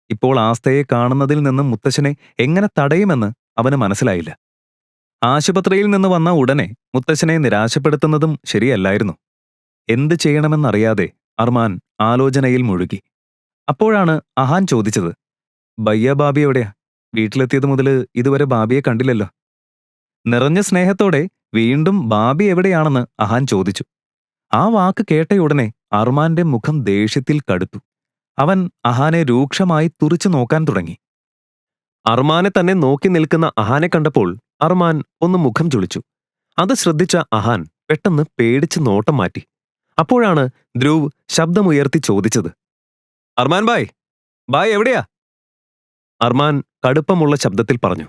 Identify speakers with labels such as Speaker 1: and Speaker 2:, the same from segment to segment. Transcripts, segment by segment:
Speaker 1: ഇപ്പോൾ ആസ്തയെ കാണുന്നതിൽ നിന്നും മുത്തശ്ശനെ എങ്ങനെ തടയുമെന്ന് അവന് മനസ്സിലായില്ല. ആശുപത്രിയിൽ നിന്ന് വന്ന ഉടനെ മുത്തശ്ശനെ നിരാശപ്പെടുത്തുന്നതും ശരിയല്ലായിരുന്നു. എന്ത് ചെയ്യണമെന്നറിയാതെ അർമാൻ ആലോചനയിൽ മുഴുകി. അപ്പോഴാണ് അഹാൻ ചോദിച്ചത്, "ബയ്യ ബാബി എവിടെയാ? വീട്ടിലെത്തിയത് മുതല് ഇതുവരെ ബാബിയെ കണ്ടില്ലല്ലോ." നിറഞ്ഞ സ്നേഹത്തോടെ വീണ്ടും ബാബി എവിടെയാണെന്ന് അഹാൻ ചോദിച്ചു. ആ വാക്ക് കേട്ടയുടനെ അർമാന്റെ മുഖം ദേഷ്യത്തിൽ കടുത്തു. അവൻ അഹാനെ രൂക്ഷമായി തുറിച്ചു നോക്കാൻ തുടങ്ങി. അർമാനെ തന്നെ നോക്കി നിൽക്കുന്ന അഹാനെ കണ്ടപ്പോൾ അർമാൻ ഒന്ന് മുഖം ചുളിച്ചു. അത് ശ്രദ്ധിച്ച അഹാൻ പെട്ടെന്ന് പേടിച്ച് നോട്ടം മാറ്റി. അപ്പോഴാണ് ധ്രുവ് ശബ്ദമുയർത്തി ചോദിച്ചത്, "അർമാൻ ബായ്, ബായ് എവിടെയാ?" അർമാൻ കടുപ്പമുള്ള ശബ്ദത്തിൽ പറഞ്ഞു,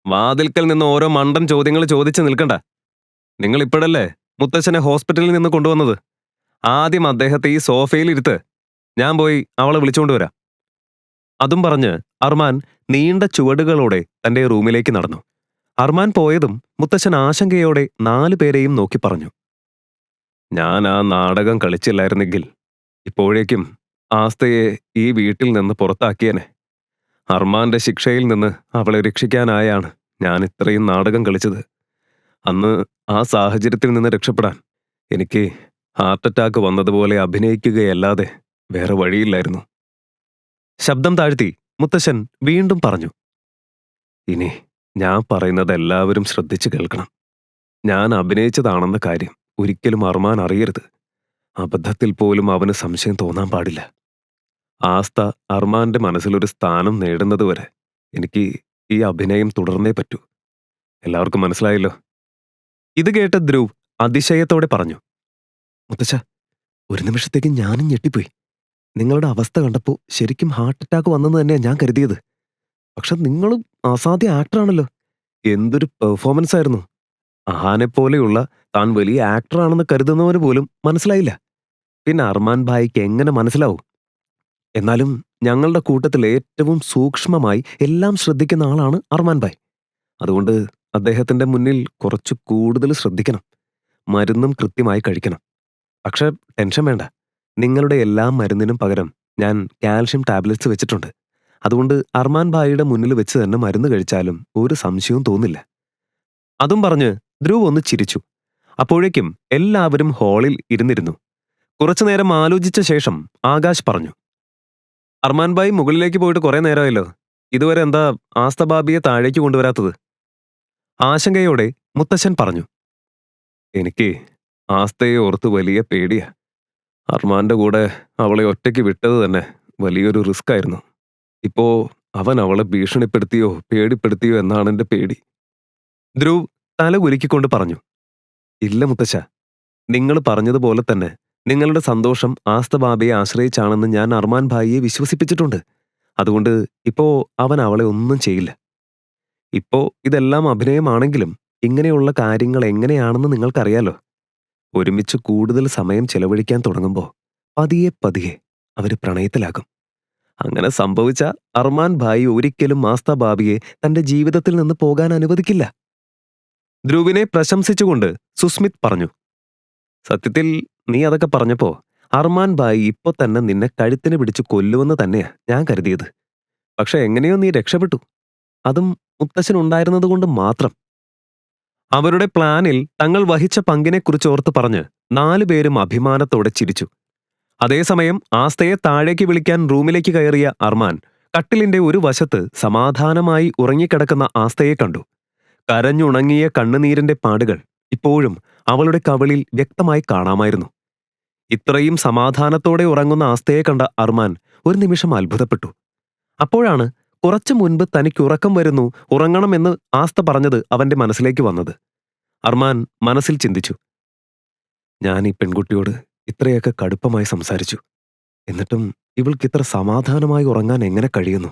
Speaker 1: "വാതിൽക്കൽ നിന്ന് ഓരോ മണ്ടൻ ചോദ്യങ്ങൾ ചോദിച്ചു നിൽക്കണ്ട. നിങ്ങൾ ഇപ്പോഴല്ലേ മുത്തച്ഛനെ ഹോസ്പിറ്റലിൽ നിന്ന് കൊണ്ടുവന്നത്? ആദ്യം അദ്ദേഹത്തെ ഈ സോഫയിൽ ഇരുത്ത്. ഞാൻ പോയി അവളെ വിളിച്ചുകൊണ്ട് വരാം." അതും പറഞ്ഞ് അർമാൻ നീണ്ട ചുവടുകളോടെ തന്റെ റൂമിലേക്ക് നടന്നു. അർമാൻ പോയതും മുത്തച്ഛൻ ആശങ്കയോടെ 4 പേരെയും നോക്കി പറഞ്ഞു, "ഞാൻ ആ നാടകം കളിച്ചില്ലായിരുന്നെങ്കിൽ ഇപ്പോഴേക്കും ആസ്തയെ ഈ വീട്ടിൽ നിന്ന് പുറത്താക്കിയേനെ. അർമാന്റെ ശിക്ഷയിൽ നിന്ന് അവളെ രക്ഷിക്കാനായാണ് ഞാൻ ഇത്രയും നാടകം കളിച്ചത്. അന്ന് ആ സാഹചര്യത്തിൽ നിന്ന് രക്ഷപ്പെടാൻ എനിക്ക് ഹാർട്ട് അറ്റാക്ക് വന്നതുപോലെ അഭിനയിക്കുകയല്ലാതെ വേറെ വഴിയില്ലായിരുന്നു." ശബ്ദം താഴ്ത്തി മുത്തശ്ശൻ വീണ്ടും പറഞ്ഞു, "ഇനി ഞാൻ പറയുന്നത് എല്ലാവരും ശ്രദ്ധിച്ചു കേൾക്കണം. ഞാൻ അഭിനയിച്ചതാണെന്ന കാര്യം ഒരിക്കലും അർമാൻ അറിയരുത്. അബദ്ധത്തിൽ പോലും അവന് സംശയം തോന്നാൻ പാടില്ല. ആസ്ത അർമാന്റെ മനസ്സിലൊരു സ്ഥാനം നേടുന്നതുവരെ എനിക്ക് ഈ അഭിനയം തുടർന്നേ പറ്റൂ. എല്ലാവർക്കും മനസ്സിലായല്ലോ?" ഇത് കേട്ട ധ്രുവ് അതിശയത്തോടെ പറഞ്ഞു, "മുത്തശ്ശ, ഒരു നിമിഷത്തേക്ക് ഞാനും ഞെട്ടിപ്പോയി. നിങ്ങളുടെ അവസ്ഥ കണ്ടപ്പോൾ ശരിക്കും ഹാർട്ട് അറ്റാക്ക് വന്നെന്ന് തന്നെയാണ് ഞാൻ കരുതിയത്. പക്ഷെ നിങ്ങളും അസാധ്യ ആക്ടറാണല്ലോ. എന്തൊരു പെർഫോമൻസ് ആയിരുന്നു. അഹാനെപ്പോലെയുള്ള താൻ വലിയ ആക്ടറാണെന്ന് കരുതുന്നവന് പോലും മനസ്സിലായില്ല. പിന്നെ അർമാൻ ഭായിക്ക് എങ്ങനെ മനസ്സിലാവും? എന്നാലും ഞങ്ങളുടെ കൂട്ടത്തിൽ ഏറ്റവും സൂക്ഷ്മമായി എല്ലാം ശ്രദ്ധിക്കുന്ന ആളാണ് അർമാൻ ഭായ്. അതുകൊണ്ട് അദ്ദേഹത്തിന്റെ മുന്നിൽ കുറച്ച് കൂടുതൽ ശ്രദ്ധിക്കണം. മരുന്നും കൃത്യമായി കഴിക്കണം. പക്ഷെ ടെൻഷൻ വേണ്ട. നിങ്ങളുടെ എല്ലാ മരുന്നിനും പകരം ഞാൻ കാൽഷ്യം ടാബ്ലറ്റ്സ് വെച്ചിട്ടുണ്ട്. അതുകൊണ്ട് അർമാൻ ഭായിയുടെ മുന്നിൽ വെച്ച് തന്നെ മരുന്ന് കഴിച്ചാലും ഒരു സംശയവും തോന്നില്ല." അതും പറഞ്ഞ് ധ്രുവ് ഒന്ന് ചിരിച്ചു. അപ്പോഴേക്കും എല്ലാവരും ഹാളിൽ ഇരുന്നിരുന്നു. കുറച്ചുനേരം ആലോചിച്ച ശേഷം ആകാശ് പറഞ്ഞു, "അർമാൻ ഭായ് മുകളിലേക്ക് പോയിട്ട് കുറെ നേരമായല്ലോ. ഇതുവരെ എന്താ ആസ്ത ബാബിയെ താഴേക്ക് കൊണ്ടുവരാത്തത്?" ആശങ്കയോടെ മുത്തശ്ശൻ പറഞ്ഞു, "എനിക്ക് ആസ്തയെ ഓർത്ത് വലിയ പേടിയാ. അർമാന്റെ കൂടെ അവളെ ഒറ്റയ്ക്ക് വിട്ടത് തന്നെ വലിയൊരു റിസ്ക് ആയിരുന്നു. ഇപ്പോ അവൻ അവളെ ഭീഷണിപ്പെടുത്തിയോ പേടിപ്പെടുത്തിയോ എന്നാണ് എന്റെ പേടി." ധ്രുവ് തല കുലുക്കിക്കൊണ്ട് പറഞ്ഞു, "ഇല്ല മുത്തശ്ശ, നിങ്ങൾ പറഞ്ഞതുപോലെ തന്നെ നിങ്ങളുടെ സന്തോഷം ആസ്ത ബാബയെ ആശ്രയിച്ചാണെന്ന് ഞാൻ അർമാൻ ഭായിയെ വിശ്വസിപ്പിച്ചിട്ടുണ്ട്. അതുകൊണ്ട് ഇപ്പോ അവൻ അവളെ ഒന്നും ചെയ്യില്ല. ഇപ്പോ ഇതെല്ലാം അഭിനയമാണെങ്കിലും ഇങ്ങനെയുള്ള കാര്യങ്ങൾ എങ്ങനെയാണെന്ന് നിങ്ങൾക്കറിയാലോ. ഒരുമിച്ച് കൂടുതൽ സമയം ചെലവഴിക്കാൻ തുടങ്ങുമ്പോൾ പതിയെ പതിയെ അവര് പ്രണയത്തിലാകും. അങ്ങനെ സംഭവിച്ച അർമാൻ ഭായി ഒരിക്കലും ആസ്ത ബാബിയെ തന്റെ ജീവിതത്തിൽ നിന്ന് പോകാൻ അനുവദിക്കില്ല." ധ്രുവിനെ പ്രശംസിച്ചുകൊണ്ട് സുസ്മിത് പറഞ്ഞു, "സത്യത്തിൽ നീ അതൊക്കെ പറഞ്ഞപ്പോ അർമാൻ ഭായി ഇപ്പൊ തന്നെ നിന്നെ കഴുത്തിന് പിടിച്ച് കൊല്ലുമെന്ന് തന്നെയാ ഞാൻ കരുതിയത്. പക്ഷെ എങ്ങനെയോ നീ രക്ഷപ്പെട്ടു. അതും മുത്തശ്ശൻ ഉണ്ടായിരുന്നതുകൊണ്ട് മാത്രം." അവരുടെ പ്ലാനിൽ തങ്ങൾ വഹിച്ച പങ്കിനെക്കുറിച്ച് ഓർത്ത് പറഞ്ഞ് 4 പേരും അഭിമാനത്തോടെ ചിരിച്ചു. അതേസമയം ആസ്തയെ താഴേക്ക് വിളിക്കാൻ റൂമിലേക്ക് കയറിയ അർമാൻ കട്ടിലിന്റെ ഒരു വശത്ത് സമാധാനമായി ഉറങ്ങിക്കിടക്കുന്ന ആസ്തയെ കണ്ടു. കരഞ്ഞുണങ്ങിയ കണ്ണുനീരിന്റെ പാടുകൾ ഇപ്പോഴും അവളുടെ കവിളിൽ വ്യക്തമായി കാണാമായിരുന്നു. ഇത്രയും സമാധാനത്തോടെ ഉറങ്ങുന്ന ആസ്തയെ കണ്ട അർമാൻ ഒരു നിമിഷം അത്ഭുതപ്പെട്ടു. അപ്പോഴാണ് കുറച്ചു മുൻപ് തനിക്ക് ഉറക്കം വരുന്നു, ഉറങ്ങണമെന്ന് ആസ്ത പറഞ്ഞത് അവന്റെ മനസ്സിലേക്ക് വന്നത്. അർമാൻ മനസ്സിൽ ചിന്തിച്ചു, ഞാൻ ഈ പെൺകുട്ടിയോട് ഇത്രയൊക്കെ കടുപ്പമായി സംസാരിച്ചു. എന്നിട്ടും ഇവൾക്ക് ഇത്ര സമാധാനമായി ഉറങ്ങാൻ എങ്ങനെ കഴിയുന്നു?